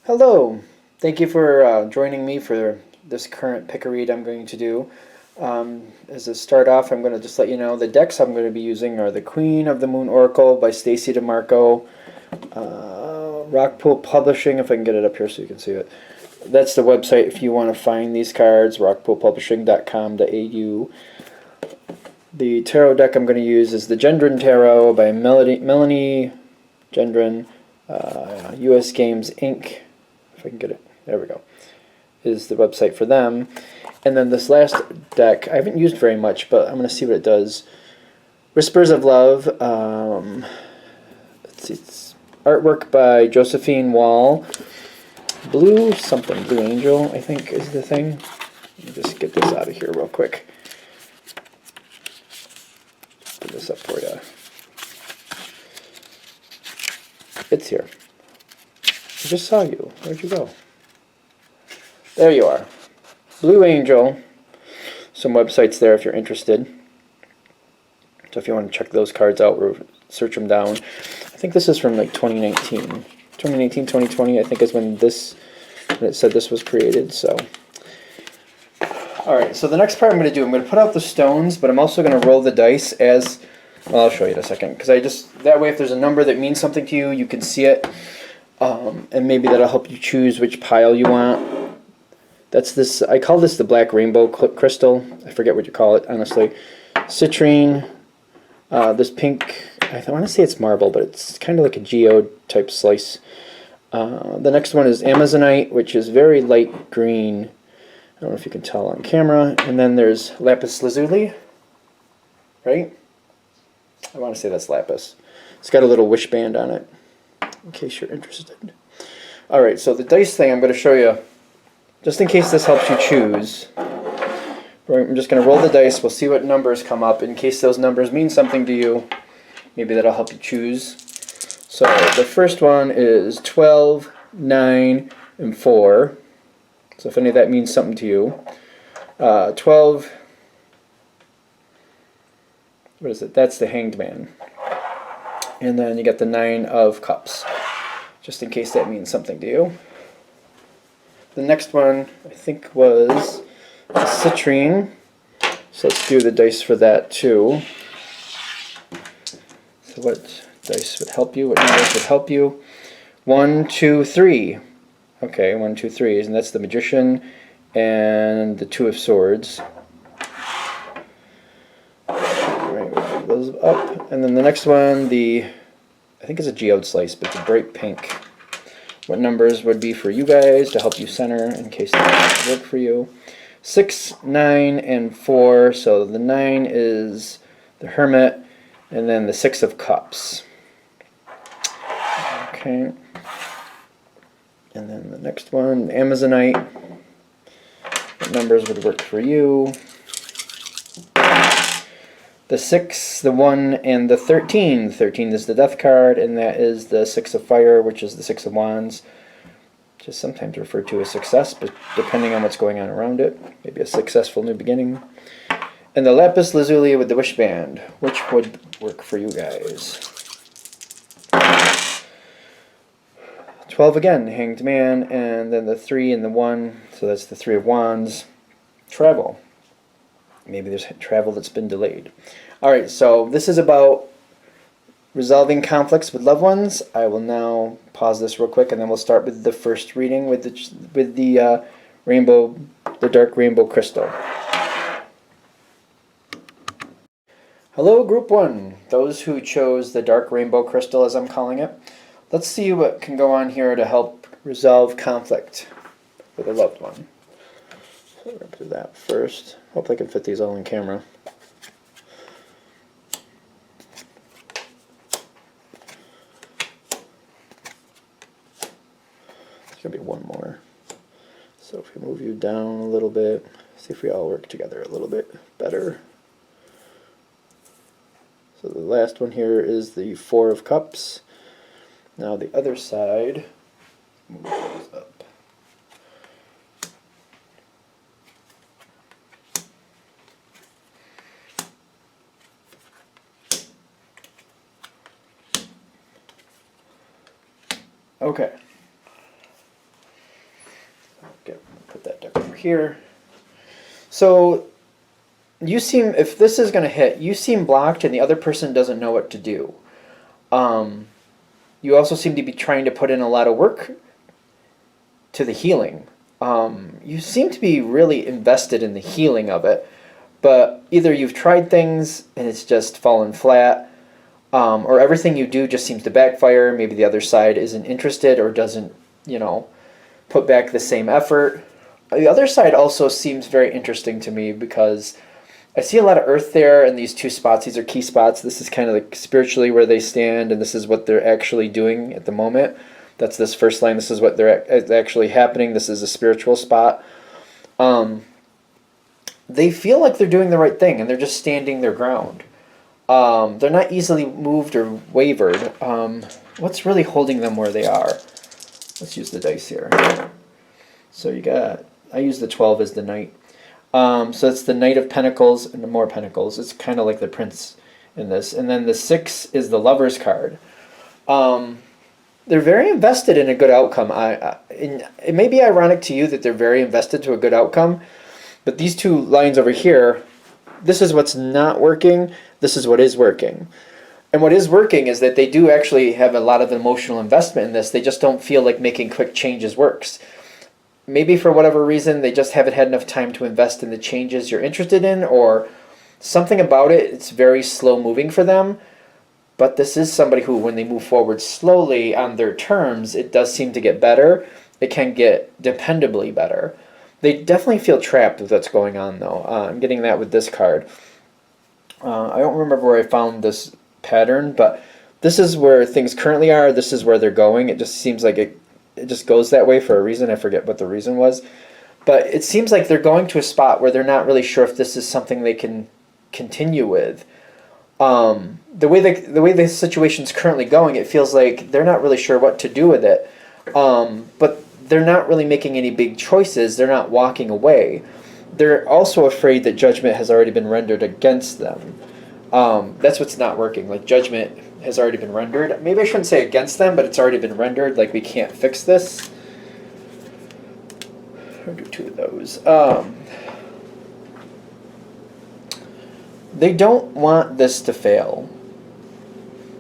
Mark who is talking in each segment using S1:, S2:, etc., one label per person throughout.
S1: Hello, thank you for joining me for this current pick a read I'm going to do. As a start off, I'm going to just let you know the decks I'm going to be using are the Queen of the Moon Oracle by Stacy DeMarco, Rockpool Publishing, if I can get it up here so you can see it. That's the website if you want to find these cards, rockpoolpublishing.com.au. The tarot deck I'm going to use is the Gendron Tarot by Melanie Gendron, US Games Inc. If I can get it, there we go, is the website for them. And then this last deck, I haven't used very much, but I'm going to see what it does. Whispers of Love, let's see, it's artwork by Josephine Wall. Blue something, Blue Angel, I think is the thing. Let me just get this out of here real quick. Put this up for you. It's here. I just saw you. Where'd you go? There you are. Blue Angel. Some websites there if you're interested. So if you want to check those cards out or search them down. I think this is from like 2019. 2019, 2020, I think is when it said this was created. So, alright, so the next part I'm going to do, I'm going to put out the stones, but I'm also going to roll the dice as, well, I'll show you in a second. Because that way if there's a number that means something to you, you can see it. And maybe that'll help you choose which pile you want. That's this, I call this the black rainbow crystal. I forget what you call it, honestly. Citrine, this pink, I want to say it's marble, but it's kind of like a geode type slice. The next one is Amazonite, which is very light green. I don't know if you can tell on camera. And then there's Lapis Lazuli, right? I want to say that's Lapis. It's got a little wish band on it, in case you're interested. Alright, so the dice thing I'm going to show you, just in case this helps you choose. I'm just going to roll the dice, we'll see what numbers come up, in case those numbers mean something to you. Maybe that'll help you choose. So the first one is 12, 9, and 4. So if any of that means something to you. 12, what is it? That's the Hanged Man. And then you get the 9 of Cups, just in case that means something to you. The next one, I think, was Citrine. So let's do the dice for that, too. So what dice would help you? What numbers would help you? 1, 2, 3. Okay, 1, 2, 3. And that's the Magician and the 2 of Swords. Alright, we'll put those up. And then the next one, I think it's a geode slice, but it's a bright pink. What numbers would be for you guys to help you center in case that doesn't work for you? 6, 9, and 4. So the 9 is the Hermit, and then the 6 of Cups. Okay. And then the next one, Amazonite. What numbers would work for you? The 6, the 1, and the 13. 13 is the Death card, and that is the 6 of Fire, which is the 6 of Wands. Which is sometimes referred to as success, but depending on what's going on around it. Maybe a successful new beginning. And the Lapis Lazuli with the Wish Band. Which would work for you guys? 12 again, Hanged Man, and then the 3 and the 1. So that's the 3 of Wands. Travel. Maybe there's travel that's been delayed. Alright, so this is about resolving conflicts with loved ones. I will now pause this real quick, and then we'll start with the first reading with the dark rainbow crystal. Hello, Group 1. Those who chose the dark rainbow crystal, as I'm calling it. Let's see what can go on here to help resolve conflict with a loved one. So we're going to do that first. Hope I can fit these all in camera. There's going to be one more. So if we move you down a little bit, see if we all work together a little bit better. So the last one here is the 4 of Cups. Now the other side, move those up. Okay. here. So you seem, if this is going to hit, you seem blocked and the other person doesn't know what to do. You also seem to be trying to put in a lot of work to the healing. You seem to be really invested in the healing of it, but either you've tried things and it's just fallen flat, or everything you do just seems to backfire. Maybe the other side isn't interested or doesn't, put back the same effort. The other side also seems very interesting to me because I see a lot of earth there in these two spots. These are key spots. This is kind of like spiritually where they stand, and this is what they're actually doing at the moment. That's this first line. This is what they're actually happening. This is a spiritual spot. They feel like they're doing the right thing, and they're just standing their ground. They're not easily moved or wavered. What's really holding them where they are? Let's use the dice here. So I use the 12 as the knight. So it's the Knight of Pentacles and the more Pentacles. It's kind of like the Prince in this. And then the 6 is the Lover's card. They're very invested in a good outcome. It may be ironic to you that they're very invested to a good outcome, but these two lines over here, this is what's not working, this is what is working. And what is working is that they do actually have a lot of emotional investment in this. They just don't feel like making quick changes works. Maybe for whatever reason, they just haven't had enough time to invest in the changes you're interested in, or something about it, it's very slow moving for them. But this is somebody who, when they move forward slowly on their terms, it does seem to get better. It can get dependably better. They definitely feel trapped with what's going on, though. I'm getting that with this card. I don't remember where I found this pattern, but this is where things currently are. This is where they're going. It just seems like it just goes that way for a reason. I forget what the reason was. But it seems like they're going to a spot where they're not really sure if this is something they can continue with. The way the situation's currently going, it feels like they're not really sure what to do with it. But they're not really making any big choices. They're not walking away. They're also afraid that judgment has already been rendered against them. That's what's not working. Like, judgment has already been rendered. Maybe I shouldn't say against them, but it's already been rendered. Like, we can't fix this. I'll do two of those. They don't want this to fail.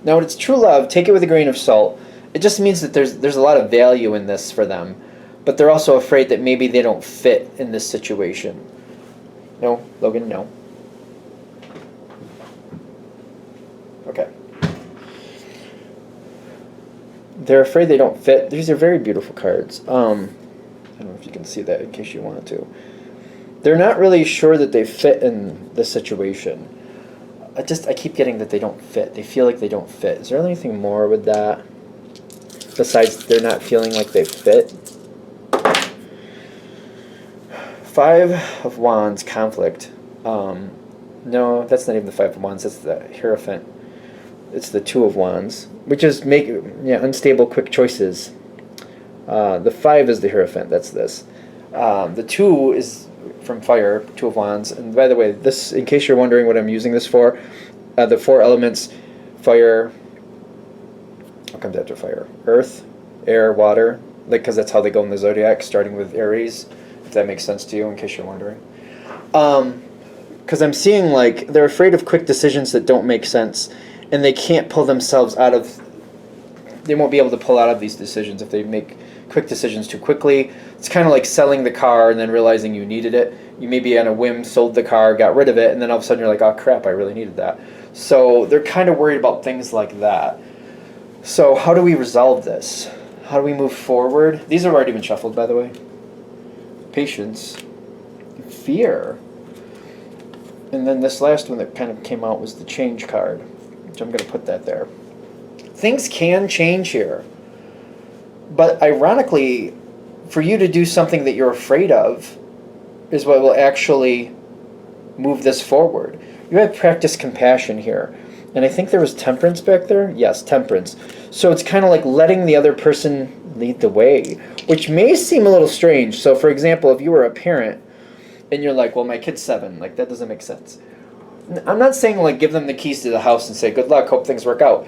S1: Now, when it's true love, take it with a grain of salt. It just means that there's a lot of value in this for them. But they're also afraid that maybe they don't fit in this situation. No, Logan, no. Okay. They're afraid they don't fit. These are very beautiful cards. I don't know if you can see that in case you wanted to. They're not really sure that they fit in this situation. I keep getting that they don't fit. They feel like they don't fit. Is there anything more with that? Besides they're not feeling like they fit? 5 of Wands, conflict. No, that's not even the 5 of Wands. That's the Hierophant. It's the 2 of Wands, which is unstable, quick choices. The 5 is the Hierophant. That's this. The 2 is from fire, 2 of Wands. And by the way, this, in case you're wondering what I'm using this for, the 4 elements, fire. What comes after fire? Earth, air, water. Like, because that's how they go in the zodiac, starting with Aries. If that makes sense to you, in case you're wondering. Because I'm seeing, like, they're afraid of quick decisions that don't make sense, and they can't pull themselves out of, they won't be able to pull out of these decisions if they make quick decisions too quickly. It's kind of like selling the car and then realizing you needed it. You maybe on a whim sold the car, got rid of it, and then all of a sudden you're like, oh crap, I really needed that. So they're kind of worried about things like that. So how do we resolve this? How do we move forward? These have already been shuffled, by the way. Patience. Fear. And then this last one that kind of came out was the change card, which I'm going to put that there. Things can change here. But ironically, for you to do something that you're afraid of is what will actually move this forward. You have practiced compassion here. And I think there was temperance back there. Yes, temperance. So it's kind of like letting the other person lead the way, which may seem a little strange. So for example, if you were a parent and you're like, well, my kid's 7, like that doesn't make sense. I'm not saying like give them the keys to the house and say, good luck, hope things work out.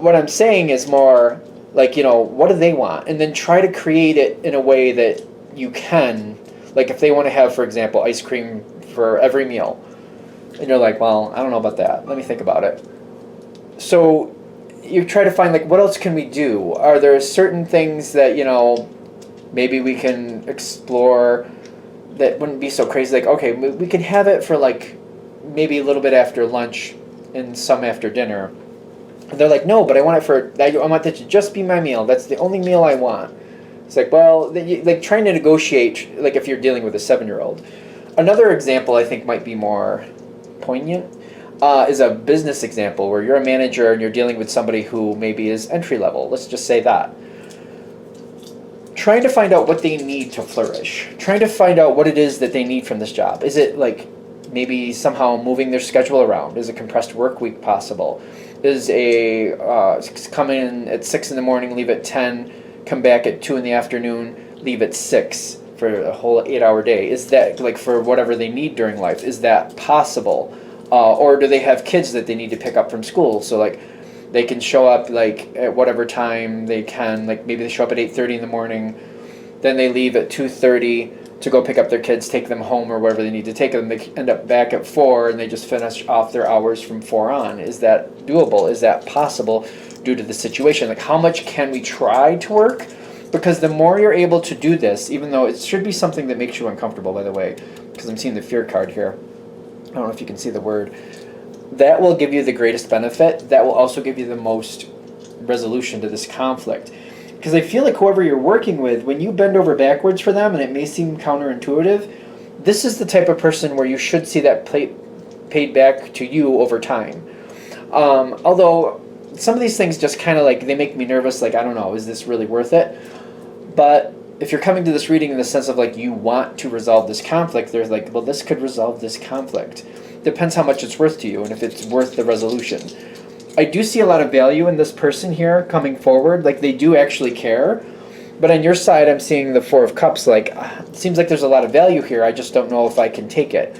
S1: What I'm saying is more like, what do they want? And then try to create it in a way that you can Like if they want to have, for example, ice cream for every meal, and you're like, well, I don't know about that. Let me think about it. So you try to find, like, what else can we do? Are there certain things that, maybe we can explore that wouldn't be so crazy? Like, okay, we can have it for, like, maybe a little bit after lunch and some after dinner. And they're like, no, but I want that to just be my meal. That's the only meal I want. It's like, well, like trying to negotiate, like if you're dealing with a 7-year-old. Another example I think might be more poignant is a business example where you're a manager and you're dealing with somebody who maybe is entry level. Let's just say that. Trying to find out what they need to flourish. Trying to find out what it is that they need from this job. Is it like maybe somehow moving their schedule around? Is a compressed work week possible? Is a come in at 6 in the morning, leave at 10, come back at 2 in the afternoon, leave at 6 for a whole 8-hour day? Is that, like, for whatever they need during life, is that possible? Or do they have kids that they need to pick up from school? So, like, they can show up, like, at whatever time they can. Like, maybe they show up at 8:30 in the morning, then they leave at 2:30 to go pick up their kids, take them home or wherever they need to take them. They end up back at 4 and they just finish off their hours from 4 on. Is that doable? Is that possible due to the situation? Like, how much can we try to work? Because the more you're able to do this, even though it should be something that makes you uncomfortable, by the way, because I'm seeing the fear card here. I don't know if you can see the word. That will give you the greatest benefit. That will also give you the most resolution to this conflict. Because I feel like whoever you're working with, when you bend over backwards for them, and it may seem counterintuitive, this is the type of person where you should see that paid back to you over time. Although some of these things just kind of like, they make me nervous, like, I don't know, is this really worth it? But if you're coming to this reading in the sense of, like, you want to resolve this conflict, there's like, well, this could resolve this conflict. Depends how much it's worth to you and if it's worth the resolution. I do see a lot of value in this person here coming forward. Like, they do actually care. But on your side, I'm seeing the 4 of Cups. Like, it seems like there's a lot of value here. I just don't know if I can take it.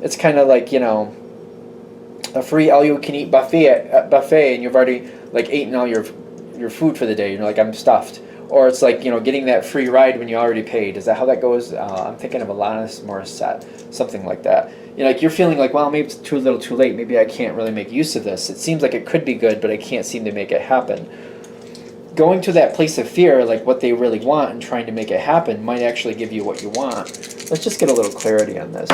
S1: It's kind of like, a free all-you-can-eat buffet, and you've already, like, eaten all your food for the day. You're like, I'm stuffed. Or it's like, getting that free ride when you already paid. Is that how that goes? I'm thinking of Alanis Morissette, something like that. Like, you're feeling like, well, maybe it's too little too late. Maybe I can't really make use of this. It seems like it could be good, but I can't seem to make it happen. Going to that place of fear, like what they really want, and trying to make it happen might actually give you what you want. Let's just get a little clarity on this.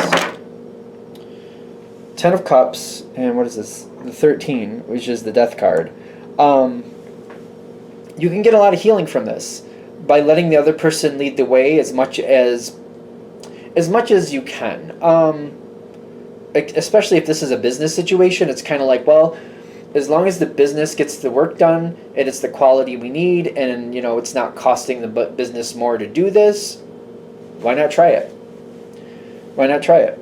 S1: 10 of Cups, and what is this? The 13, which is the Death card. You can get a lot of healing from this by letting the other person lead the way as much as you can. Especially if this is a business situation, it's kind of like, well, as long as the business gets the work done and it's the quality we need, and it's not costing the business more to do this, why not try it? Why not try it?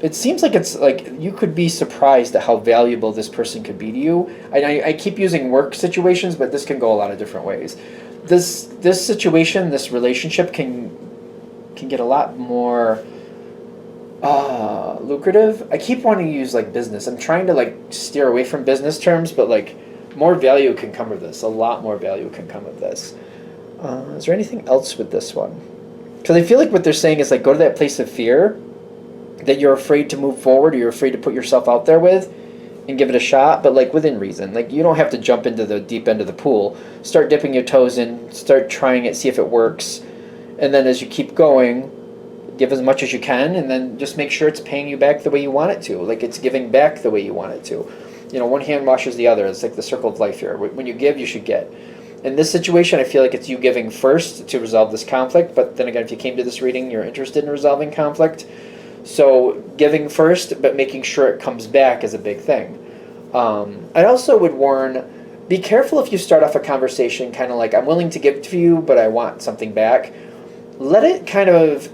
S1: It seems like it's like you could be surprised at how valuable this person could be to you. I keep using work situations, but this can go a lot of different ways. This situation, this relationship can get a lot more lucrative. I keep wanting to use like business. I'm trying to like steer away from business terms, but like more value can come of this. A lot more value can come of this. Is there anything else with this one? Because I feel like what they're saying is like, go to that place of fear that you're afraid to move forward, or you're afraid to put yourself out there with, and give it a shot, but like within reason. Like, you don't have to jump into the deep end of the pool. Start dipping your toes in, start trying it, see if it works, and then as you keep going, give as much as you can, and then just make sure it's paying you back the way you want it to. Like, it's giving back the way you want it to. One hand washes the other. It's like the circle of life here. When you give, you should get. In this situation, I feel like it's you giving first to resolve this conflict, but then again, if you came to this reading, you're interested in resolving conflict. So giving first, but making sure it comes back is a big thing. I also would warn, be careful if you start off a conversation kind of like, I'm willing to give to you, but I want something back. Let it kind of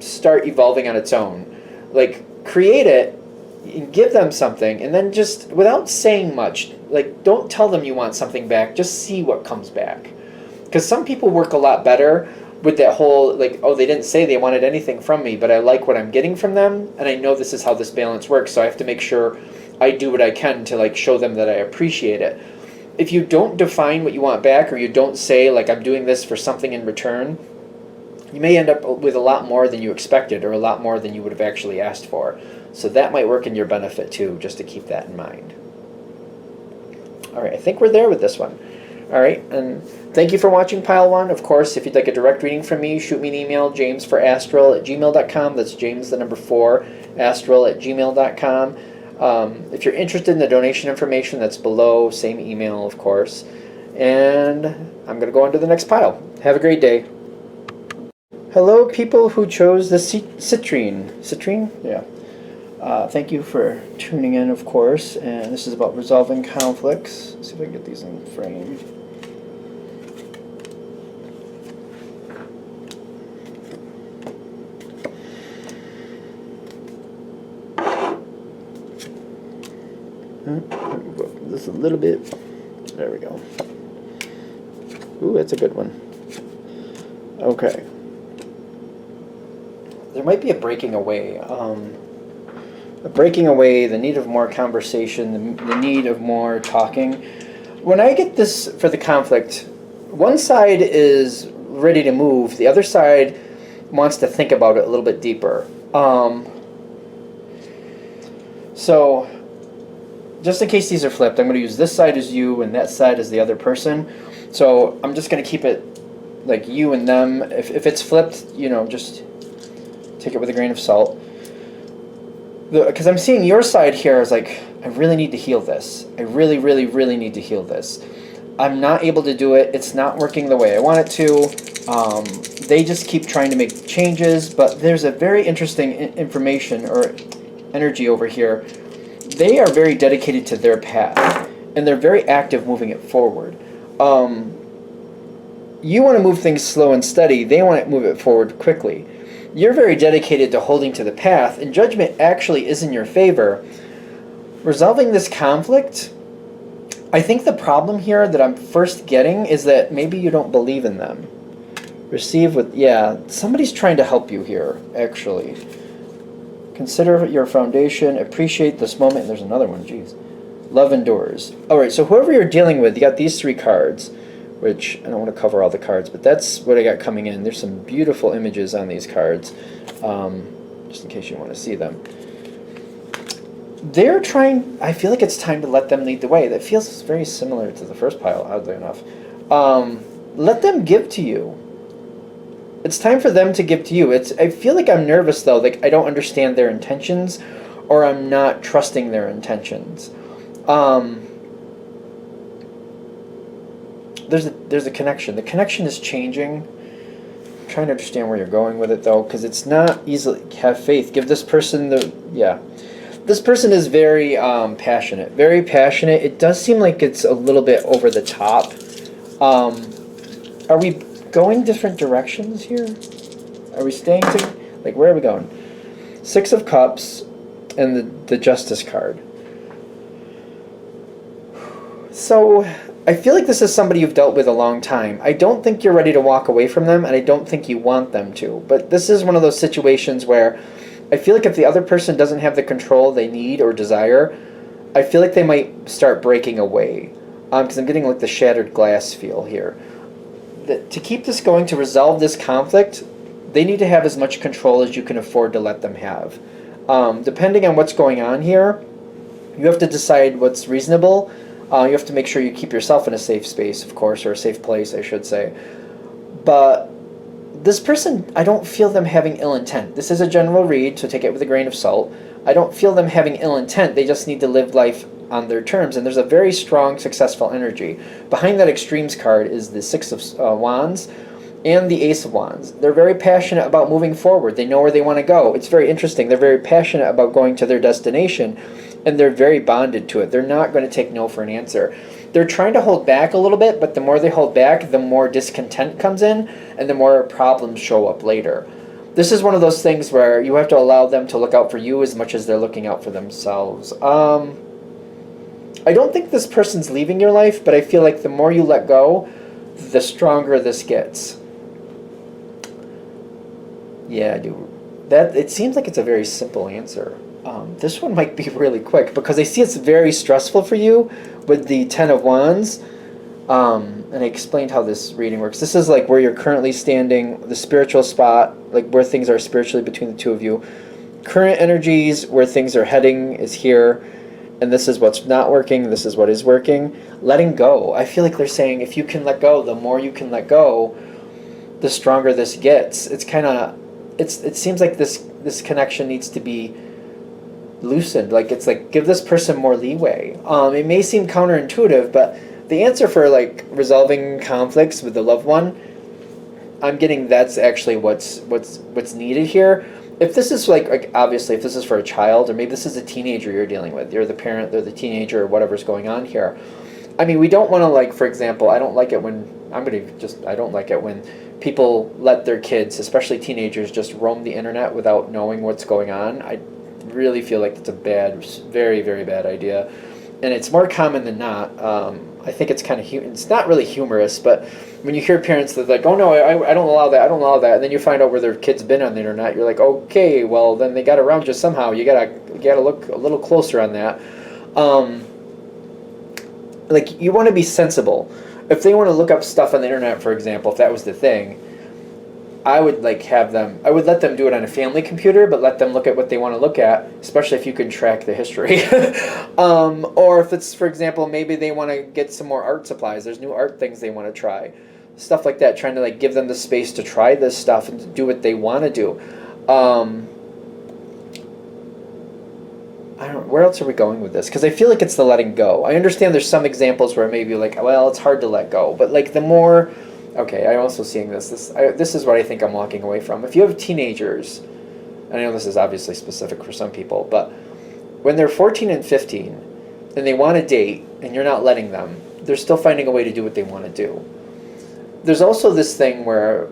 S1: start evolving on its own. Like, create it, and give them something, and then just, without saying much, like, don't tell them you want something back, just see what comes back. Because some people work a lot better with that whole, like, oh, they didn't say they wanted anything from me, but I like what I'm getting from them, and I know this is how this balance works, so I have to make sure I do what I can to, like, show them that I appreciate it. If you don't define what you want back, or you don't say, like, I'm doing this for something in return, you may end up with a lot more than you expected or a lot more than you would have actually asked for. So that might work in your benefit too, just to keep that in mind. All right, I think we're there with this one. All right, and thank you for watching Pile 1. Of course, if you'd like a direct reading from me, shoot me an email, jamesforastral@gmail.com. That's James, the number 4, astral@gmail.com. If you're interested in the donation information, that's below, same email, of course. And I'm going to go on to the next pile. Have a great day. Hello, people who chose the Citrine. Citrine? Yeah. Thank you for tuning in, of course. And this is about resolving conflicts. Let's see if I can get these in frame. This a little bit. There we go. Ooh, that's a good one. Okay. There might be a breaking away. The need of more conversation, the need of more talking. When I get this for the conflict, one side is ready to move, the other side wants to think about it a little bit deeper. So, just in case these are flipped, I'm going to use this side as you and that side as the other person. So I'm just going to keep it like you and them. If it's flipped, just take it with a grain of salt. Because I'm seeing your side here as like, I really need to heal this. I really, really, really need to heal this. I'm not able to do it. It's not working the way I want it to. They just keep trying to make changes, but there's a very interesting information or energy over here. They are very dedicated to their path, and they're very active moving it forward. You want to move things slow and steady. They want to move it forward quickly. You're very dedicated to holding to the path, and judgment actually is in your favor. Resolving this conflict, I think the problem here that I'm first getting is that maybe you don't believe in them. Receive with, yeah, somebody's trying to help you here, actually. Consider your foundation, appreciate this moment. There's another one, jeez. Love endures. Alright, so whoever you're dealing with, you got these 3 cards, which I don't want to cover all the cards, but that's what I got coming in. There's some beautiful images on these cards, just in case you want to see them. They're trying, I feel like it's time to let them lead the way. That feels very similar to the first pile, oddly enough. Let them give to you. It's time for them to give to you. I feel like I'm nervous, though. Like, I don't understand their intentions, or I'm not trusting their intentions. There's a connection. The connection is changing. I'm trying to understand where you're going with it, though, because it's not easily. Have faith. Give this person the... Yeah. This person is very passionate. Very passionate. It does seem like it's a little bit over the top. Are we going different directions here? Are we staying to... Like, where are we going? 6 of Cups and the Justice card. So, I feel like this is somebody you've dealt with a long time. I don't think you're ready to walk away from them, and I don't think you want them to. But this is one of those situations where I feel like if the other person doesn't have the control they need or desire, I feel like they might start breaking away. Because I'm getting like the shattered glass feel here. To keep this going, to resolve this conflict, they need to have as much control as you can afford to let them have. Depending on what's going on here, you have to decide what's reasonable. You have to make sure you keep yourself in a safe space, of course, or a safe place, I should say. But this person, I don't feel them having ill intent. This is a general read, so take it with a grain of salt. I don't feel them having ill intent. They just need to live life on their terms, and there's a very strong, successful energy. Behind that Extremes card is the 6 of Wands and the Ace of Wands. They're very passionate about moving forward. They know where they want to go. It's very interesting. They're very passionate about going to their destination, and they're very bonded to it. They're not going to take no for an answer. They're trying to hold back a little bit, but the more they hold back, the more discontent comes in, and the more problems show up later. This is one of those things where you have to allow them to look out for you as much as they're looking out for themselves. I don't think this person's leaving your life, but I feel like the more you let go, the stronger this gets. Yeah, dude. It seems like it's a very simple answer. This one might be really quick, because I see it's very stressful for you with the 10 of Wands. And I explained how this reading works. This is like where you're currently standing, the spiritual spot, like where things are spiritually between the two of you. Current energies, where things are heading, is here. And this is what's not working, this is what is working. Letting go. I feel like they're saying if you can let go, the more you can let go, the stronger this gets. It's kind of, it seems like this connection needs to be loosened. Like it's like give this person more leeway. It may seem counterintuitive, but the answer for like resolving conflicts with the loved one, I'm getting that's actually what's needed here. If this is like obviously if this is for a child, or maybe this is a teenager you're dealing with, you're the parent, they're the teenager, or whatever's going on here. I mean, we don't want to, like, for example, I don't like it when people let their kids, especially teenagers, just roam the internet without knowing what's going on. I really feel like it's a bad, very, very bad idea. And it's more common than not. I think it's kind of, it's not really humorous, but when you hear parents that are like, oh no, I don't allow that, I don't allow that, and then you find out where their kid's been on the internet, you're like, okay, well then they got around you somehow. You gotta look a little closer on that. Like, you want to be sensible. If they want to look up stuff on the internet, for example, if that was the thing, I would let them do it on a family computer, but let them look at what they want to look at, especially if you can track the history. Or if it's, for example, maybe they want to get some more art supplies. There's new art things they want to try. Stuff like that, trying to like give them the space to try this stuff and to do what they want to do. I don't. Where else are we going with this? Because I feel like it's the letting go. I understand there's some examples where maybe like, well, it's hard to let go, but like the more, okay, I'm also seeing this. This is what I think I'm walking away from. If you have teenagers, and I know this is obviously specific for some people, but when they're 14 and 15, and they want to date, and you're not letting them, they're still finding a way to do what they want to do. There's also this thing where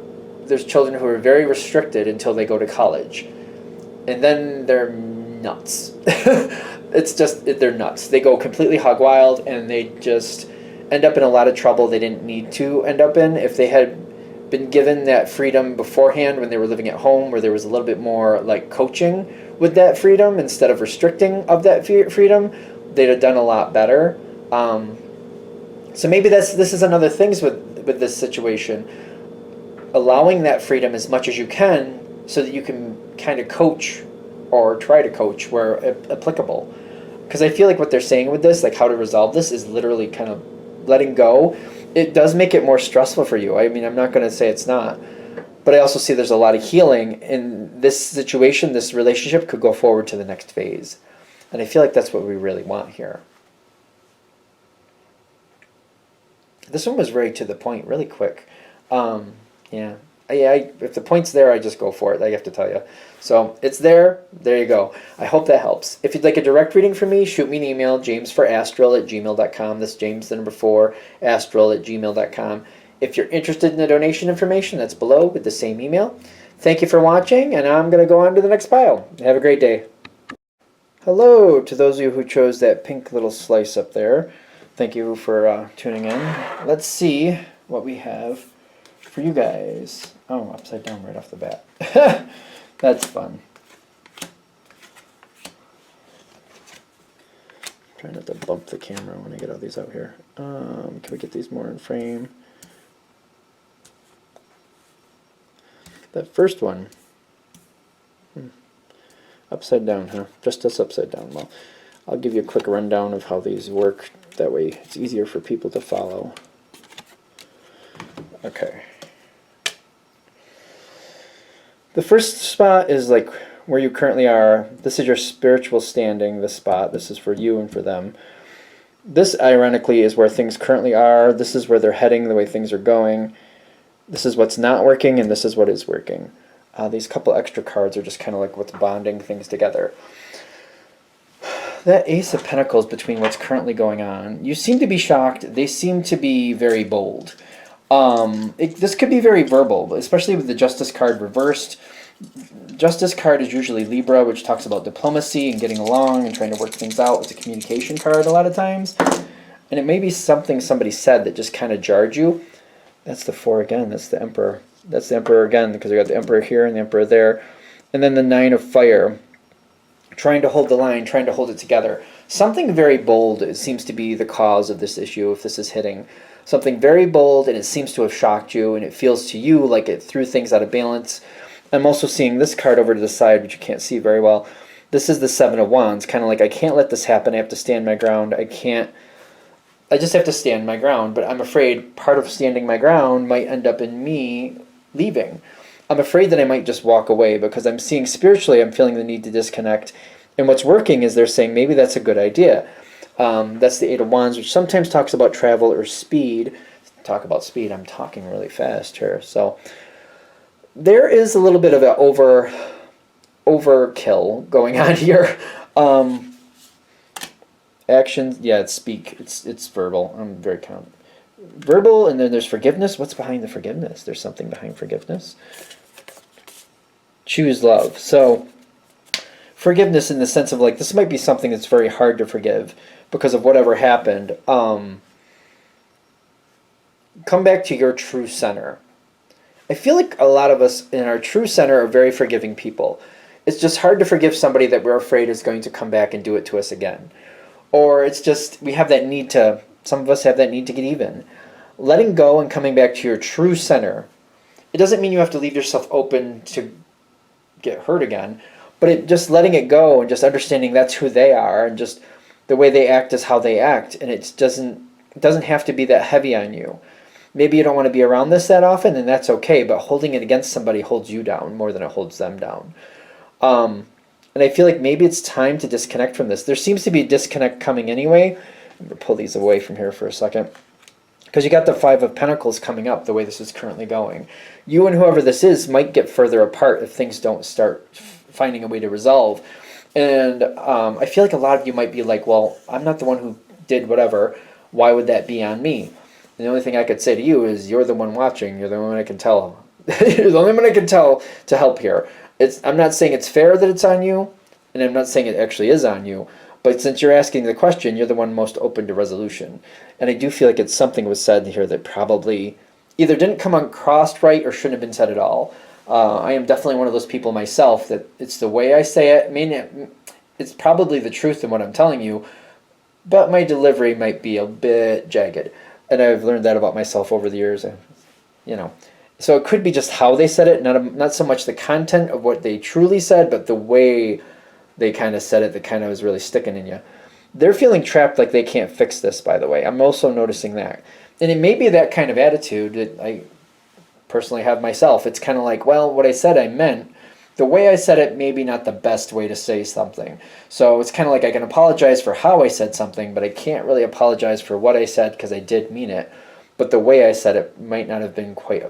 S1: there's children who are very restricted until they go to college, and then they're nuts. It's just, they're nuts. They go completely hog wild, and they just end up in a lot of trouble they didn't need to end up in. If they had been given that freedom beforehand when they were living at home, where there was a little bit more like coaching with that freedom instead of restricting of that freedom, they'd have done a lot better. So maybe this is another thing with this situation, allowing that freedom as much as you can so that you can kind of coach or try to coach where applicable. Because I feel like what they're saying with this, like how to resolve this, is literally kind of letting go. It does make it more stressful for you. I mean, I'm not going to say it's not. But I also see there's a lot of healing in this situation. This relationship could go forward to the next phase. And I feel like that's what we really want here. This one was very to the point, really quick. Yeah. If the point's there, I just go for it, I have to tell you. So it's there. There you go. I hope that helps. If you'd like a direct reading from me, shoot me an email, jamesforastral@gmail.com. That's James, the number 4, astral@gmail.com. If you're interested in the donation information, that's below with the same email. Thank you for watching, and I'm going to go on to the next pile. Have a great day. Hello to those of you who chose that pink little slice up there. Thank you for tuning in. Let's see what we have for you guys. Oh, upside down right off the bat. That's fun. Try not to bump the camera when I get all these out here. Can we get these more in frame? That first one. Upside down, huh? Just us upside down. Well, I'll give you a quick rundown of how these work. That way it's easier for people to follow. Okay. The first spot is like where you currently are. This is your spiritual standing, this spot. This is for you and for them. This, ironically, is where things currently are. This is where they're heading, the way things are going. This is what's not working, and this is what is working. These couple extra cards are just kind of like what's bonding things together. That Ace of Pentacles between what's currently going on. You seem to be shocked. They seem to be very bold. This could be very verbal, especially with the Justice card reversed. Justice card is usually Libra, which talks about diplomacy and getting along and trying to work things out. It's a communication card a lot of times. And it may be something somebody said that just kind of jarred you. That's the 4 again. That's the Emperor. That's the Emperor again, because we got the Emperor here and the Emperor there. And then the 9 of Fire. Trying to hold the line, trying to hold it together. Something very bold seems to be the cause of this issue if this is hitting. something very bold, and it seems to have shocked you, and it feels to you like it threw things out of balance. I'm also seeing this card over to the side, which you can't see very well. This is the Seven of Wands, kind of like, I can't let this happen. I have to stand my ground. I just have to stand my ground, but I'm afraid part of standing my ground might end up in me leaving. I'm afraid that I might just walk away because I'm seeing spiritually, I'm feeling the need to disconnect. And what's working is they're saying maybe that's a good idea. That's the Eight of Wands, which sometimes talks about travel or speed. Talk about speed, I'm talking really fast here. So there is a little bit of an overkill going on here. Actions, yeah, it's speak. It's verbal. I'm very confident. Verbal, and then there's forgiveness. What's behind the forgiveness? There's something behind forgiveness. Choose love. So forgiveness in the sense of like, this might be something that's very hard to forgive because of whatever happened. Come back to your true center. I feel like a lot of us in our true center are very forgiving people. It's just hard to forgive somebody that we're afraid is going to come back and do it to us again. Or it's just, we have that need to, some of us have that need to get even. Letting go and coming back to your true center. It doesn't mean you have to leave yourself open to get hurt again, but just letting it go and just understanding that's who they are and just the way they act is how they act. And it doesn't have to be that heavy on you. Maybe you don't want to be around this that often, and that's okay, but holding it against somebody holds you down more than it holds them down. And I feel like maybe it's time to disconnect from this. There seems to be a disconnect coming anyway. I'm going to pull these away from here for a second. Because you got the Five of Pentacles coming up the way this is currently going. You and whoever this is might get further apart if things don't start finding a way to resolve. And I feel like a lot of you might be like, well, I'm not the one who did whatever. Why would that be on me? And the only thing I could say to you is you're the one watching. You're the only one I can tell. You're the only one I can tell to help here. I'm not saying it's fair that it's on you, and I'm not saying it actually is on you, but since you're asking the question, you're the one most open to resolution. And I do feel like it's something was said here that probably either didn't come across right or shouldn't have been said at all. I am definitely one of those people myself that it's the way I say it. I mean, it's probably the truth in what I'm telling you, but my delivery might be a bit jagged. And I've learned that about myself over the years, you know. So it could be just how they said it, not so much the content of what they truly said, but the way they kind of said it that kind of was really sticking in you. They're feeling trapped like they can't fix this, by the way. I'm also noticing that. And it may be that kind of attitude that I personally have myself. It's kind of like, well, what I said I meant. The way I said it may be not the best way to say something. So it's kind of like I can apologize for how I said something, but I can't really apologize for what I said because I did mean it. But the way I said it might not have been quite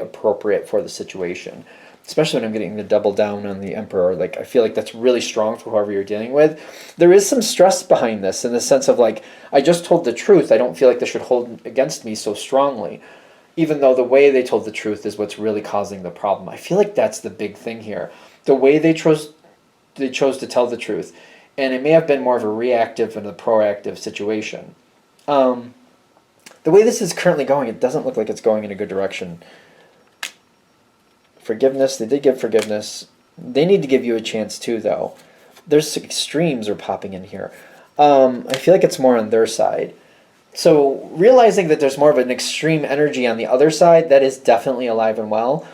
S1: appropriate for the situation. Especially when I'm getting the double down on the Emperor. Like, I feel like that's really strong for whoever you're dealing with. There is some stress behind this in the sense of like, I just told the truth. I don't feel like this should hold against me so strongly. Even though the way they told the truth is what's really causing the problem. I feel like that's the big thing here. The way they chose to tell the truth. And it may have been more of a reactive than a proactive situation. The way this is currently going, it doesn't look like it's going in a good direction. Forgiveness, they did give forgiveness. They need to give you a chance too, though. There's extremes are popping in here. I feel like it's more on their side. So realizing that there's more of an extreme energy on the other side, that is definitely alive and well.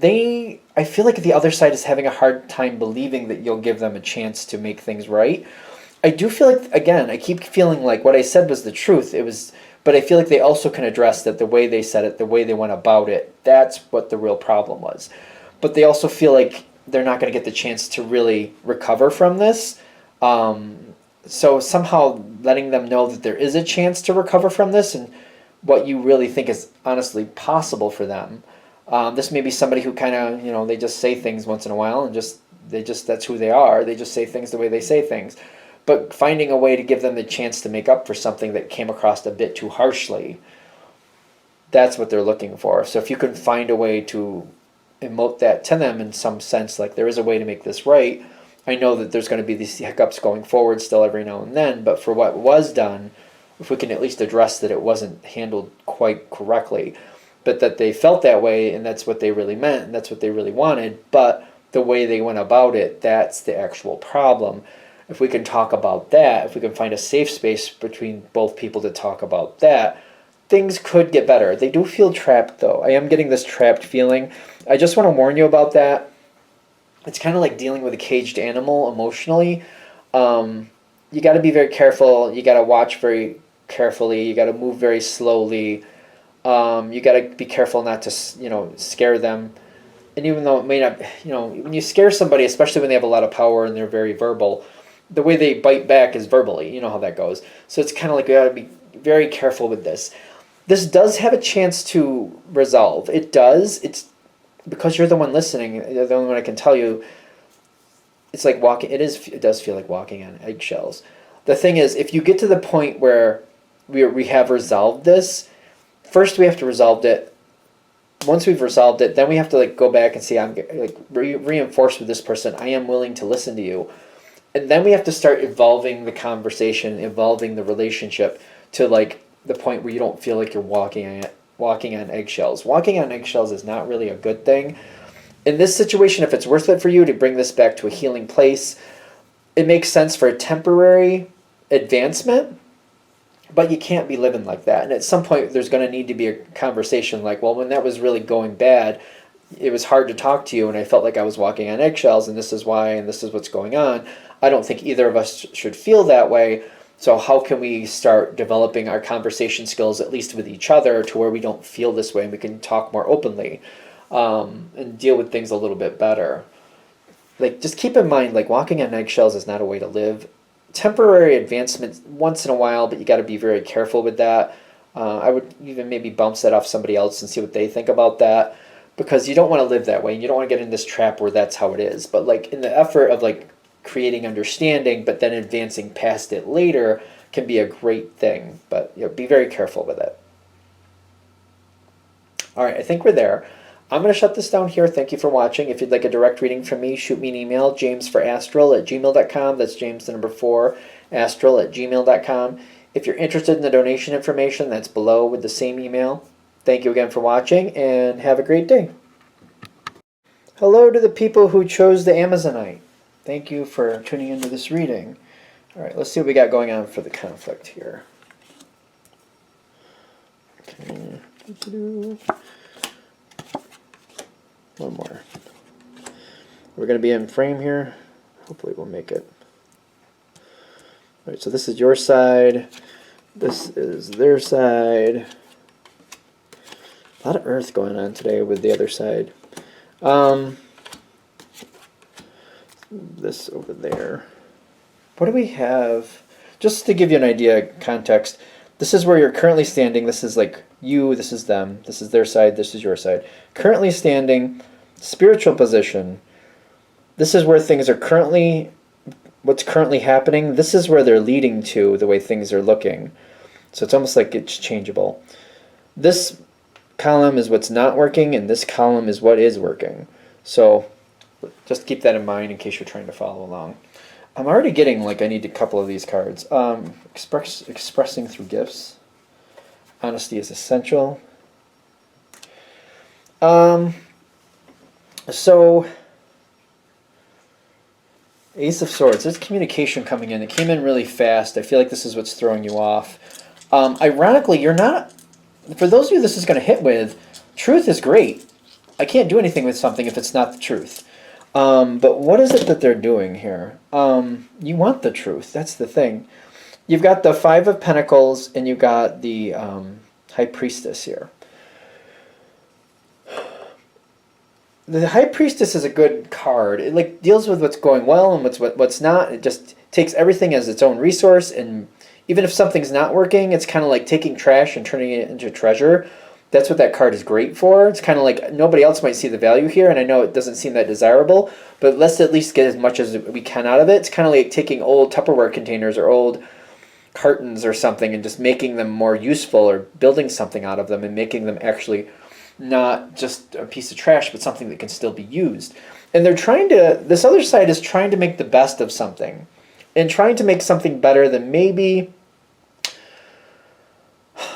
S1: I feel like the other side is having a hard time believing that you'll give them a chance to make things right. I do feel like, again, I keep feeling like what I said was the truth. But I feel like they also can address that the way they said it, the way they went about it, that's what the real problem was. But they also feel like they're not going to get the chance to really recover from this. So somehow letting them know that there is a chance to recover from this and what you really think is honestly possible for them. This may be somebody who kind of, they just say things once in a while and that's who they are. They just say things the way they say things. But finding a way to give them the chance to make up for something that came across a bit too harshly, that's what they're looking for. So if you can find a way to emote that to them in some sense, like there is a way to make this right, I know that there's going to be these hiccups going forward still every now and then, but for what was done, if we can at least address that it wasn't handled quite correctly, but that they felt that way and that's what they really meant and that's what they really wanted, but the way they went about it, that's the actual problem. if we can talk about that, if we can find a safe space between both people to talk about that, things could get better. They do feel trapped, though. I am getting this trapped feeling. I just want to warn you about that. It's kind of like dealing with a caged animal emotionally. You got to be very careful. You got to watch very carefully. You got to move very slowly. You got to be careful not to, scare them. And even though it may not, when you scare somebody, especially when they have a lot of power and they're very verbal, the way they bite back is verbally. You know how that goes. So it's kind of like you got to be very careful with this. This does have a chance to resolve. It does. It's because you're the one listening. You're the only one I can tell you. It's like walking. It does feel like walking on eggshells. The thing is, if you get to the point where we have resolved this, first we have to resolve it. Once we've resolved it, then we have to go back and see. I'm reinforce with this person. I am willing to listen to you, and then we have to start evolving the conversation, evolving the relationship to the point where you don't feel like you're walking on eggshells. Walking on eggshells is not really a good thing. In this situation, if it's worth it for you to bring this back to a healing place, it makes sense for a temporary advancement, but you can't be living like that. And at some point, there's going to need to be a conversation when that was really going bad, it was hard to talk to you, and I felt like I was walking on eggshells, and this is why, and this is what's going on. I don't think either of us should feel that way. So how can we start developing our conversation skills, at least with each other, to where we don't feel this way and we can talk more openly and deal with things a little bit better? Just keep in mind, walking on eggshells is not a way to live. Temporary advancement once in a while, but you got to be very careful with that. I would even maybe bounce that off somebody else and see what they think about that, because you don't want to live that way, and you don't want to get in this trap where that's how it is. But in the effort of creating understanding, but then advancing past it later can be a great thing. But be very careful with it. All right, I think we're there. I'm going to shut this down here. Thank you for watching. If you'd like a direct reading from me, shoot me an email, jamesforastral@gmail.com. That's James the number 4, astral@gmail.com. If you're interested in the donation information, that's below with the same email. Thank you again for watching, and have a great day. Hello to the people who chose the Amazonite. Thank you for tuning into this reading. All right, let's see what we got going on for the conflict here. Okay. One more. We're going to be in frame here. Hopefully we'll make it. All right, so this is your side. This is their side. A lot of earth going on today with the other side. This over there. What do we have? Just to give you an idea, context, this is where you're currently standing. This is you, this is them, this is their side, this is your side. Currently standing, spiritual position. This is where things are currently, what's currently happening. This is where they're leading to, the way things are looking. So it's almost like it's changeable. This column is what's not working, and this column is what is working. So just keep that in mind in case you're trying to follow along. I'm already getting I need a couple of these cards. Expressing through gifts. Honesty is essential. So Ace of Swords. There's communication coming in. It came in really fast. I feel like this is what's throwing you off. Ironically, you're not. For those of you this is going to hit with, truth is great. I can't do anything with something if it's not the truth. But what is it that they're doing here? You want the truth. That's the thing. You've got the Five of Pentacles, and you've got the High Priestess here. The High Priestess is a good card. It deals with what's going well and what's not. It just takes everything as its own resource, and even if something's not working, it's kind of like taking trash and turning it into treasure. That's what that card is great for. It's kind of like nobody else might see the value here, and I know it doesn't seem that desirable, but let's at least get as much as we can out of it. It's kind of like taking old Tupperware containers or old cartons or something and just making them more useful, or building something out of them and making them actually not just a piece of trash, but something that can still be used. And they're trying to, this other side is trying to make the best of something and trying to make something better than maybe,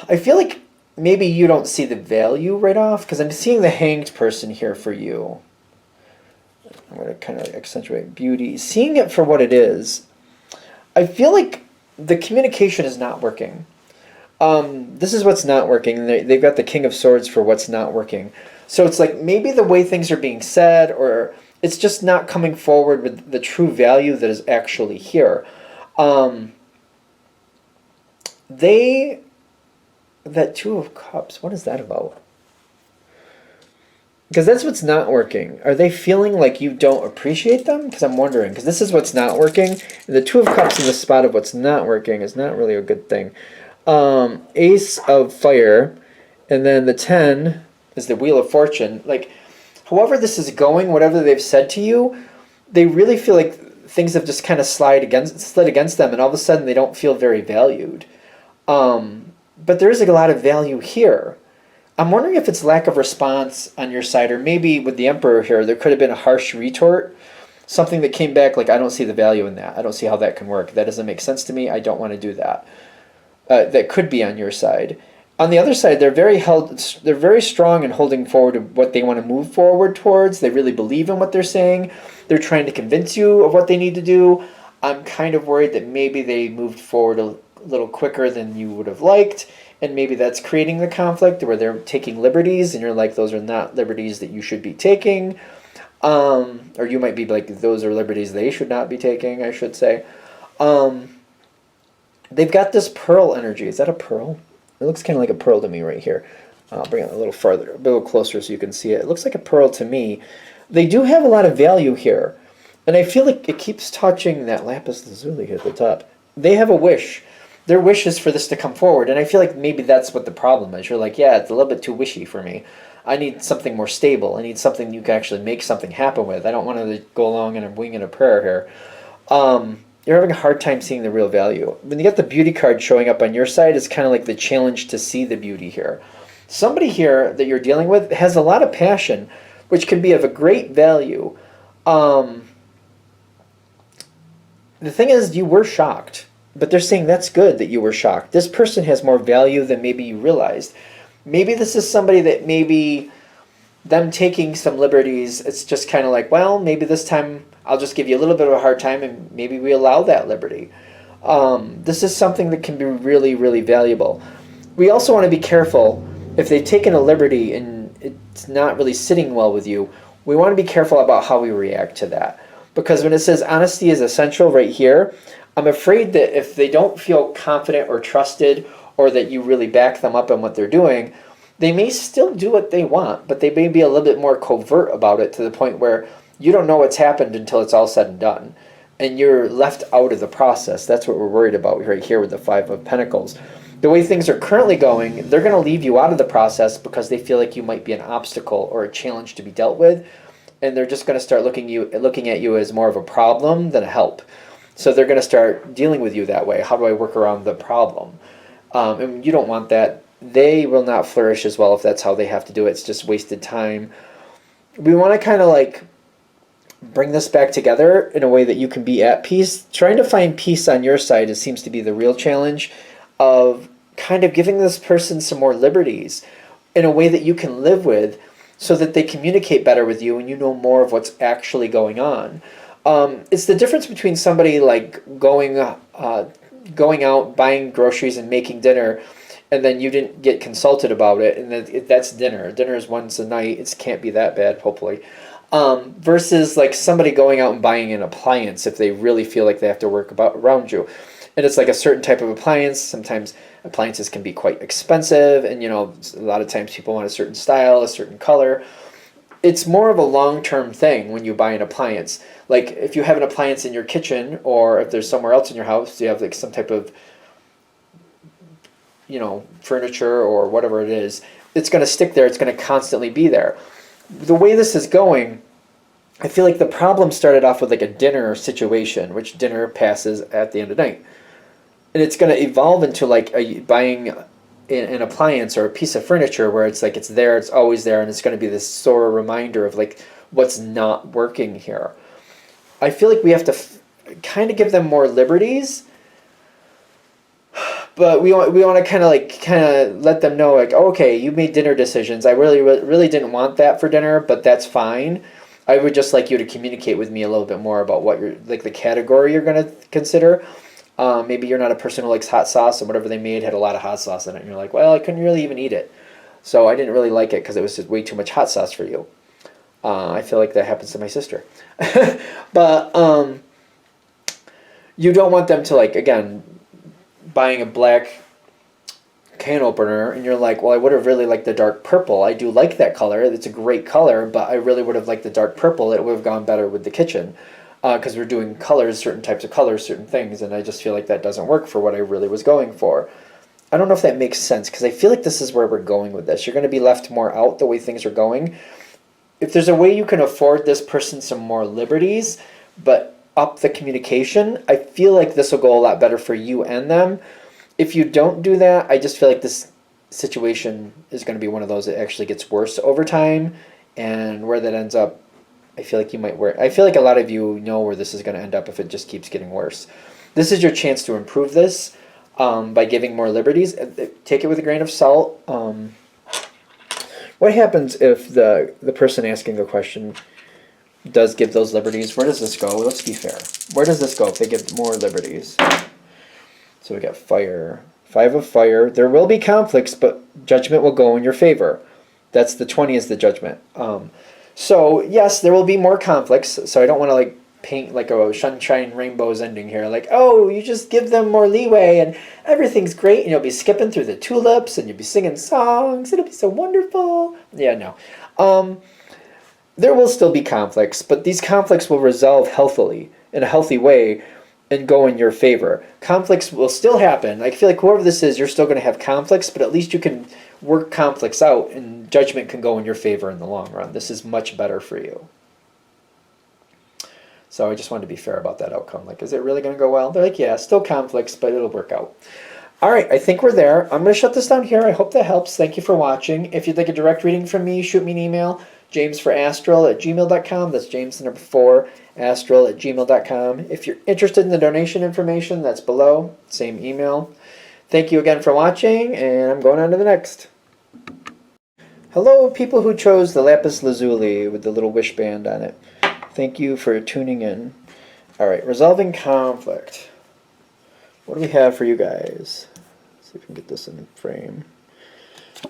S1: I feel like maybe you don't see the value right off, because I'm seeing the Hanged person here for you. I'm going to kind of accentuate beauty. Seeing it for what it is, I feel like the communication is not working. This is what's not working. They've got the King of Swords for what's not working. So it's like maybe the way things are being said, or it's just not coming forward with the true value that is actually here. That Two of Cups, what is that about? Because that's what's not working. Are they feeling like you don't appreciate them? Because I'm wondering, because this is what's not working. And the Two of Cups in the spot of what's not working is not really a good thing. Ace of Fire, and then the 10 is the Wheel of Fortune. Like, however this is going, whatever they've said to you, they really feel like things have just kind of slid against them, and all of a sudden they don't feel very valued. But there is a lot of value here. I'm wondering if it's lack of response on your side, or maybe with the Emperor here, there could have been a harsh retort. Something that came back like, I don't see the value in that. I don't see how that can work. That doesn't make sense to me. I don't want to do that. That could be on your side. On the other side, they're very strong in holding forward what they want to move forward towards. They really believe in what they're saying. They're trying to convince you of what they need to do. I'm kind of worried that maybe they moved forward a little quicker than you would have liked, and maybe that's creating the conflict where they're taking liberties and you're like, those are not liberties that you should be taking. Or you might be like, those are liberties they should not be taking, I should say. They've got this pearl energy. Is that a pearl? It looks kind of like a pearl to me right here. I'll bring it a little farther, a little closer so you can see it. It looks like a pearl to me. They do have a lot of value here. And I feel like it keeps touching that Lapis Lazuli at the top. They have a wish. Their wish is for this to come forward. And I feel like maybe that's what the problem is. You're like, yeah, it's a little bit too wishy for me. I need something more stable. I need something you can actually make something happen with. I don't want to go along and I'm winging a prayer here. You're having a hard time seeing the real value. When you get the beauty card showing up on your side, it's kind of like the challenge to see the beauty here. Somebody here that you're dealing with has a lot of passion, which can be of a great value. The thing is, you were shocked, but they're saying that's good that you were shocked. This person has more value than maybe you realized. Maybe this is somebody that maybe them taking some liberties, it's just kind of like, well, maybe this time I'll just give you a little bit of a hard time and maybe we allow that liberty. This is something that can be really, really valuable. We also want to be careful if they've taken a liberty and it's not really sitting well with you. We want to be careful about how we react to that. Because when it says honesty is essential right here, I'm afraid that if they don't feel confident or trusted, or that you really back them up on what they're doing, they may still do what they want, but they may be a little bit more covert about it to the point where you don't know what's happened until it's all said and done. And you're left out of the process. That's what we're worried about right here with the Five of Pentacles. The way things are currently going, they're going to leave you out of the process because they feel like you might be an obstacle or a challenge to be dealt with. And they're just going to start looking at you as more of a problem than a help. So they're going to start dealing with you that way. How do I work around the problem? And you don't want that. They will not flourish as well if that's how they have to do it. It's just wasted time. We want to kind of like bring this back together in a way that you can be at peace. Trying to find peace on your side, it seems to be the real challenge of kind of giving this person some more liberties in a way that you can live with so that they communicate better with you and you know more of what's actually going on. It's the difference between somebody like going out, buying groceries and making dinner, and then you didn't get consulted about it, and that's dinner. Dinner is once a night. It can't be that bad, hopefully. Versus like somebody going out and buying an appliance if they really feel like they have to work around you. And it's like a certain type of appliance. Sometimes appliances can be quite expensive, and a lot of times people want a certain style, a certain color. It's more of a long-term thing when you buy an appliance. Like if you have an appliance in your kitchen, or if there's somewhere else in your house, you have like some type of furniture or whatever it is, it's going to stick there. It's going to constantly be there. The way this is going, I feel like the problem started off with like a dinner situation, which dinner passes at the end of the night. And it's going to evolve into like buying an appliance or a piece of furniture where it's like it's there, it's always there, and it's going to be this sore reminder of like what's not working here. I feel like we have to kind of give them more liberties, but we want to kind of let them know like, okay, you made dinner decisions. I really didn't want that for dinner, but that's fine. I would just like you to communicate with me a little bit more about what you're like the category you're going to consider. Maybe you're not a person who likes hot sauce, and whatever they made had a lot of hot sauce in it, and you're like, well, I couldn't really even eat it. So I didn't really like it because it was just way too much hot sauce for you. I feel like that happens to my sister. But you don't want them to, like, again, buying a black can opener, and you're like, well, I would have really liked the dark purple. I do like that color. It's a great color, but I really would have liked the dark purple. It would have gone better with the kitchen. Because we're doing colors, certain types of colors, certain things, and I just feel like that doesn't work for what I really was going for. I don't know if that makes sense, because I feel like this is where we're going with this. You're going to be left more out the way things are going. If there's a way you can afford this person some more liberties, but up the communication, I feel like this will go a lot better for you and them. If you don't do that, I just feel like this situation is going to be one of those that actually gets worse over time, and where that ends up, I feel like you might I feel like a lot of you know where this is going to end up if it just keeps getting worse. This is your chance to improve this by giving more liberties. Take it with a grain of salt. What happens if the person asking the question does give those liberties? Where does this go? Let's be fair. Where does this go if they give more liberties? So we got fire. 5 of fire. There will be conflicts, but judgment will go in your favor. That's the 20 is the judgment. So yes, there will be more conflicts. So I don't want to like paint like a sunshine rainbows ending here. Like, oh, you just give them more leeway and everything's great, and you'll be skipping through the tulips and you'll be singing songs. It'll be so wonderful. Yeah, no. There will still be conflicts, but these conflicts will resolve healthily in a healthy way and go in your favor. Conflicts will still happen. I feel like whoever this is, you're still going to have conflicts, but at least you can work conflicts out and judgment can go in your favor in the long run. This is much better for you. So I just wanted to be fair about that outcome. Like, is it really going to go well? They're like, yeah, still conflicts, but it'll work out. All right, I think we're there. I'm going to shut this down here. I hope that helps. Thank you for watching. If you'd like a direct reading from me, shoot me an email, jamesforastral@gmail.com. That's James the number 4, astral@gmail.com. If you're interested in the donation information, that's below. Same email. Thank you again for watching, and I'm going on to the next. Hello, people who chose the Lapis Lazuli with the little wish band on it. Thank you for tuning in. All right, resolving conflict. What do we have for you guys? Let's see if we can get this in frame.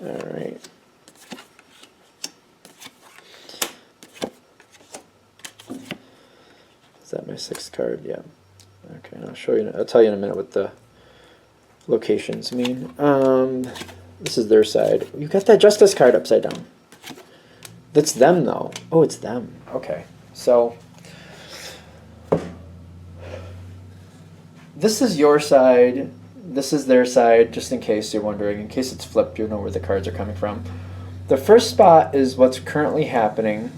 S1: All right. Is that my 6th card? Yeah. Okay, I'll show you. I'll tell you in a minute what the locations mean. This is their side. You got that justice card upside down. That's them, though. Oh, it's them. Okay. So, this is your side, this is their side, just in case you're wondering. In case it's flipped, you know where the cards are coming from. The first spot is what's currently happening,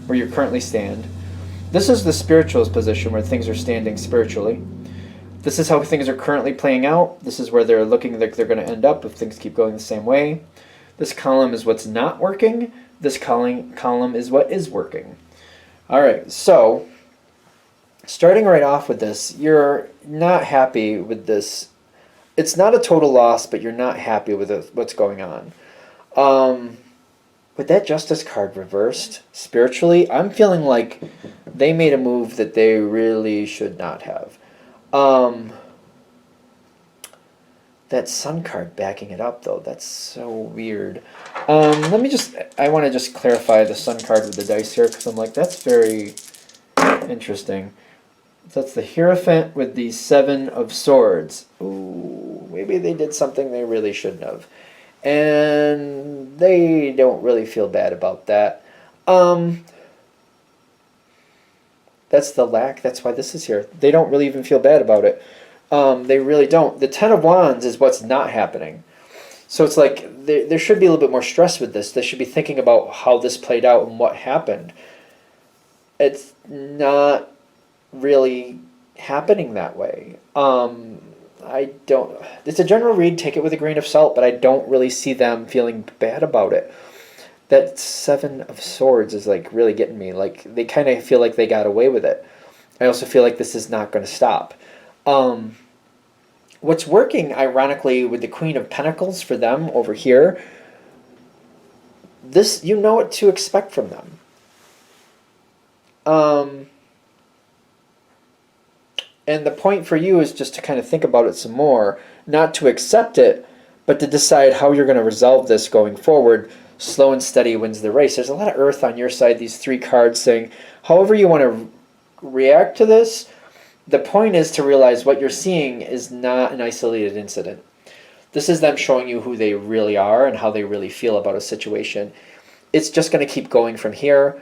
S1: where you currently stand. This is the spiritualist position, where things are standing spiritually. This is how things are currently playing out. This is where they're looking like they're going to end up if things keep going the same way. This column is what's not working. This column is what is working. All right, so starting right off with this, you're not happy with this. It's not a total loss, but you're not happy with what's going on. With that justice card reversed, spiritually, I'm feeling like they made a move that they really should not have. That sun card backing it up, though, that's so weird. I want to just clarify the sun card with the dice here, because I'm like, that's very interesting. That's the Hierophant with the 7 of Swords. Ooh, maybe they did something they really shouldn't have. And they don't really feel bad about that. That's the lack. That's why this is here. They don't really even feel bad about it. They really don't. The 10 of Wands is what's not happening. So it's like there should be a little bit more stress with this. They should be thinking about how this played out and what happened. It's not really happening that way. It's a general read, take it with a grain of salt, but I don't really see them feeling bad about it. That 7 of Swords is like really getting me. Like they kind of feel like they got away with it. I also feel like this is not going to stop. What's working, ironically, with the Queen of Pentacles for them over here, this, you know what to expect from them. And the point for you is just to kind of think about it some more, not to accept it, but to decide how you're going to resolve this going forward. Slow and steady wins the race. There's a lot of earth on your side, these 3 cards saying, however you want to react to this, the point is to realize what you're seeing is not an isolated incident. This is them showing you who they really are and how they really feel about a situation. It's just going to keep going from here.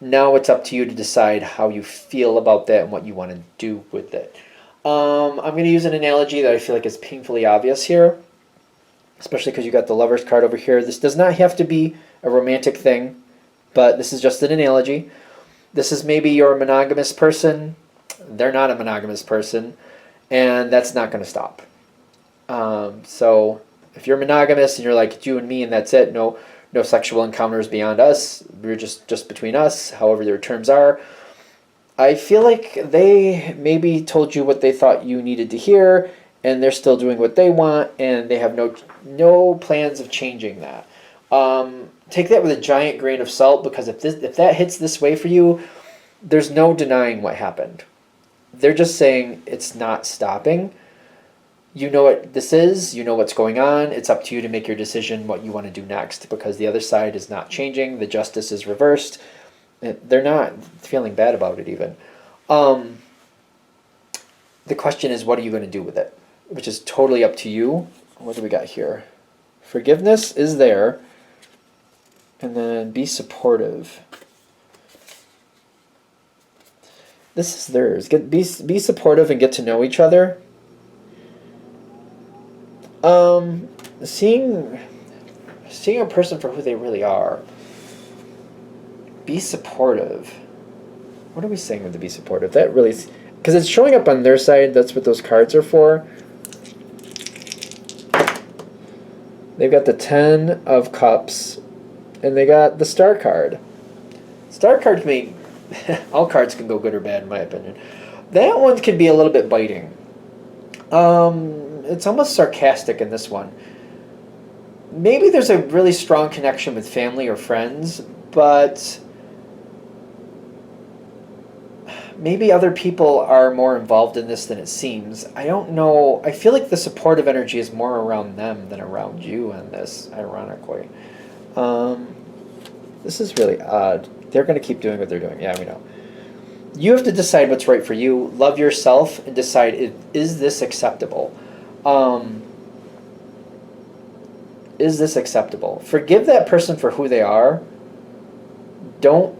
S1: Now it's up to you to decide how you feel about that and what you want to do with it. I'm going to use an analogy that I feel like is painfully obvious here, especially because you got the Lovers card over here. This does not have to be a romantic thing, but this is just an analogy. This is maybe you're a monogamous person. They're not a monogamous person, and that's not going to stop. So if you're monogamous and you're like, it's you and me and that's it, no sexual encounters beyond us, we're just between us, however their terms are, I feel like they maybe told you what they thought you needed to hear, and they're still doing what they want, and they have no plans of changing that. Take that with a giant grain of salt, because if that hits this way for you, there's no denying what happened. They're just saying it's not stopping. You know what this is, you know what's going on. It's up to you to make your decision what you want to do next, because the other side is not changing. The justice is reversed. They're not feeling bad about it even. The question is, what are you going to do with it? Which is totally up to you. What do we got here? Forgiveness is there. And then be supportive. This is theirs. Be supportive and get to know each other. Seeing a person for who they really are. Be supportive. What are we saying with the be supportive? That really, because it's showing up on their side. That's what those cards are for. They've got the 10 of Cups, and they got the Star card. Star cards may, all cards can go good or bad in my opinion. That one can be a little bit biting. It's almost sarcastic in this one. Maybe there's a really strong connection with family or friends, but maybe other people are more involved in this than it seems. I don't know. I feel like the supportive energy is more around them than around you in this, ironically. This is really odd. They're going to keep doing what they're doing. Yeah, we know. You have to decide what's right for you. Love yourself and decide, is this acceptable? Is this acceptable? Forgive that person for who they are. Don't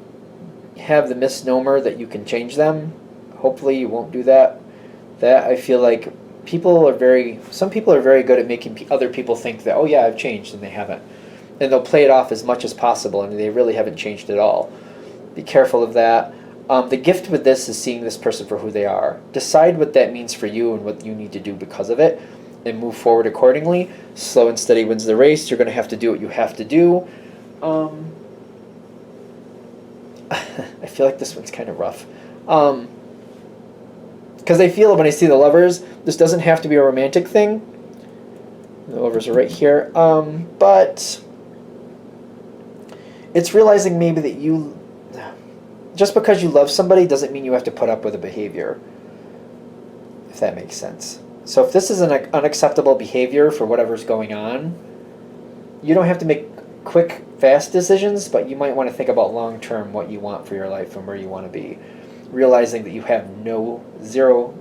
S1: have the misnomer that you can change them. Hopefully you won't do that. That I feel like some people are very good at making other people think that, oh yeah, I've changed, and they haven't. And they'll play it off as much as possible, and they really haven't changed at all. Be careful of that. The gift with this is seeing this person for who they are. Decide what that means for you and what you need to do because of it, and move forward accordingly. Slow and steady wins the race. You're going to have to do what you have to do. I feel like this one's kind of rough. Because I feel when I see the Lovers, this doesn't have to be a romantic thing. The Lovers are right here. But it's realizing maybe that just because you love somebody doesn't mean you have to put up with a behavior, if that makes sense. So if this is an unacceptable behavior for whatever's going on, you don't have to make quick, fast decisions, but you might want to think about long-term what you want for your life and where you want to be. Realizing that you have zero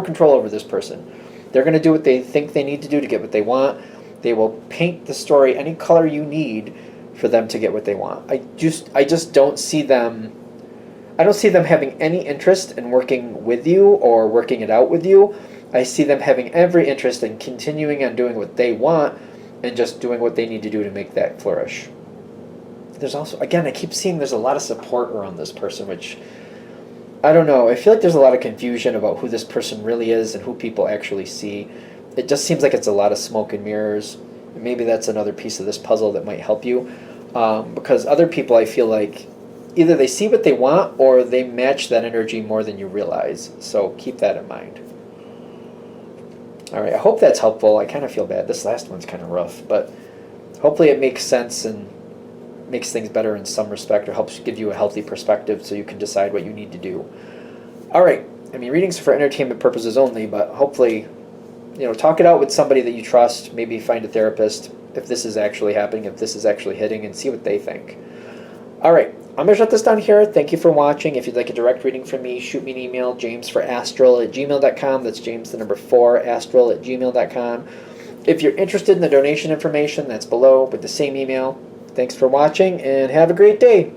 S1: control over this person. They're going to do what they think they need to do to get what they want. They will paint the story any color you need for them to get what they want. I just don't see them. I don't see them having any interest in working with you or working it out with you. I see them having every interest in continuing on doing what they want and just doing what they need to do to make that flourish. There's also, again, I keep seeing there's a lot of support around this person, which, I don't know. I feel like there's a lot of confusion about who this person really is and who people actually see. It just seems like it's a lot of smoke and mirrors. Maybe that's another piece of this puzzle that might help you. Because other people, I feel like, either they see what they want or they match that energy more than you realize. So keep that in mind. All right, I hope that's helpful. I kind of feel bad. This last one's kind of rough, but hopefully it makes sense and makes things better in some respect, or helps give you a healthy perspective so you can decide what you need to do. All right. I mean, readings are for entertainment purposes only, but hopefully, talk it out with somebody that you trust. Maybe find a therapist if this is actually happening, if this is actually hitting, and see what they think. All right. I'm going to shut this down here. Thank you for watching. If you'd like a direct reading from me, shoot me an email, jamesforastral@gmail.com. That's James, the number 4, astral@gmail.com. If you're interested in the donation information, that's below with the same email. Thanks for watching, and have a great day.